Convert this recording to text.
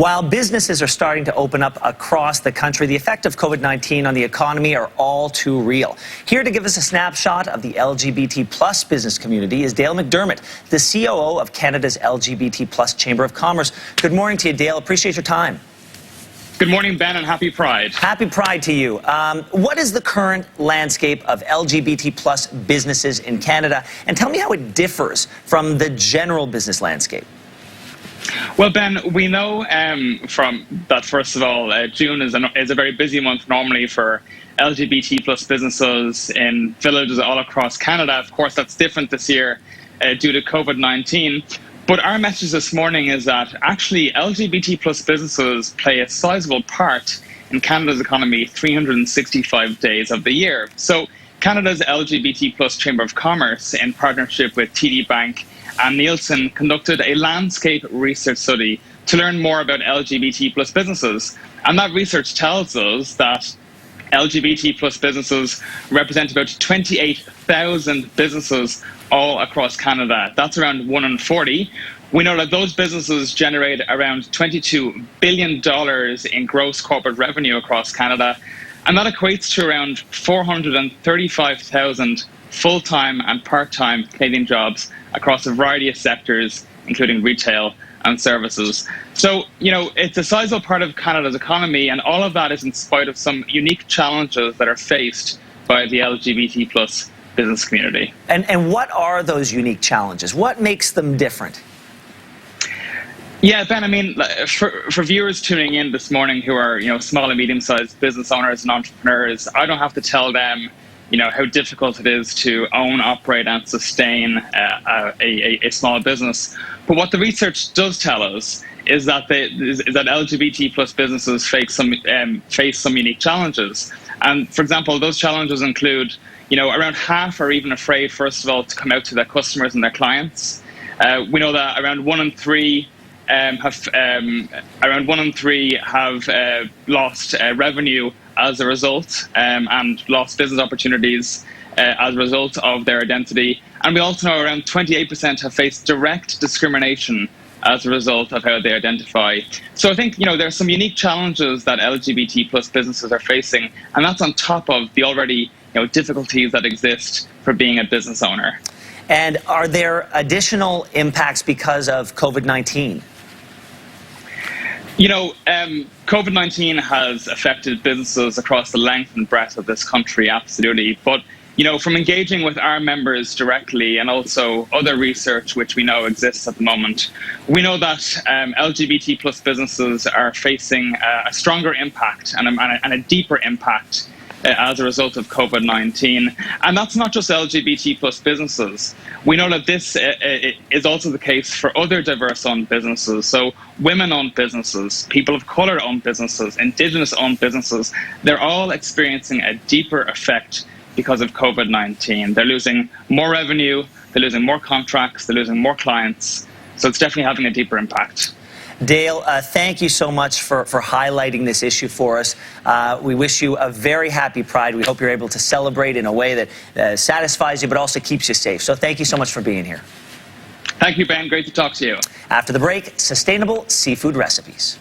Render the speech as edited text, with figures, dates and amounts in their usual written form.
While businesses are starting to open up across the country, the effect of COVID-19 on the economy are all too real. Here to give us a snapshot of the LGBT plus business community is Dale McDermott, the COO of Canada's LGBT plus Chamber of Commerce. Good morning to you, Dale. Appreciate your time. Good morning, Ben, and happy Pride. Happy Pride to you. What is the current landscape of LGBT plus businesses in Canada? And tell me how it differs from the general business landscape. Well, Ben, we know from that, first of all, June is a very busy month normally for LGBT plus businesses in villages all across Canada. Of course, that's different this year due to COVID-19. But our message this morning is that actually LGBT plus businesses play a sizable part in Canada's economy 365 days of the year. So Canada's LGBT plus Chamber of Commerce, in partnership with TD Bank and Nielsen, conducted a landscape research study to learn more about LGBT plus businesses. And that research tells us that LGBT plus businesses represent about 28,000 businesses all across Canada. That's around 1 in 40. We know that those businesses generate around $22 billion in gross corporate revenue across Canada, and that equates to around 435,000 full-time and part-time Canadian jobs across a variety of sectors, including retail and services. So, it's a sizable part of Canada's economy, and all of that is in spite of some unique challenges that are faced by the LGBT plus business community. And what are those unique challenges? What makes them different? Yeah, Ben, I mean, for viewers tuning in this morning who are, small and medium-sized business owners and entrepreneurs, I don't have to tell them, how difficult it is to own, operate, and sustain a small business. But what the research does tell us is that LGBT plus businesses face some unique challenges. And for example, those challenges include, around half are even afraid, first of all, to come out to their customers and their clients. We know that around 1 in 3 have lost revenue as a result, and lost business opportunities as a result of their identity. And we also know around 28% have faced direct discrimination as a result of how they identify. So I think, there are some unique challenges that LGBT plus businesses are facing, and that's on top of the already, difficulties that exist for being a business owner. And are there additional impacts because of COVID-19? COVID-19 has affected businesses across the length and breadth of this country, absolutely. But, from engaging with our members directly and also other research which we know exists at the moment, we know that LGBT plus businesses are facing a stronger impact and a deeper impact as a result of COVID-19. And that's not just LGBT plus businesses. We know that this is also the case for other diverse-owned businesses. So women-owned businesses, people of color-owned businesses, Indigenous-owned businesses, they're all experiencing a deeper effect because of COVID-19. They're losing more revenue, they're losing more contracts, they're losing more clients. So it's definitely having a deeper impact. Dale, thank you so much for highlighting this issue for us. We wish you a very happy Pride. We hope you're able to celebrate in a way that satisfies you but also keeps you safe. So thank you so much for being here. Thank you, Ben. Great to talk to you. After the break, sustainable seafood recipes.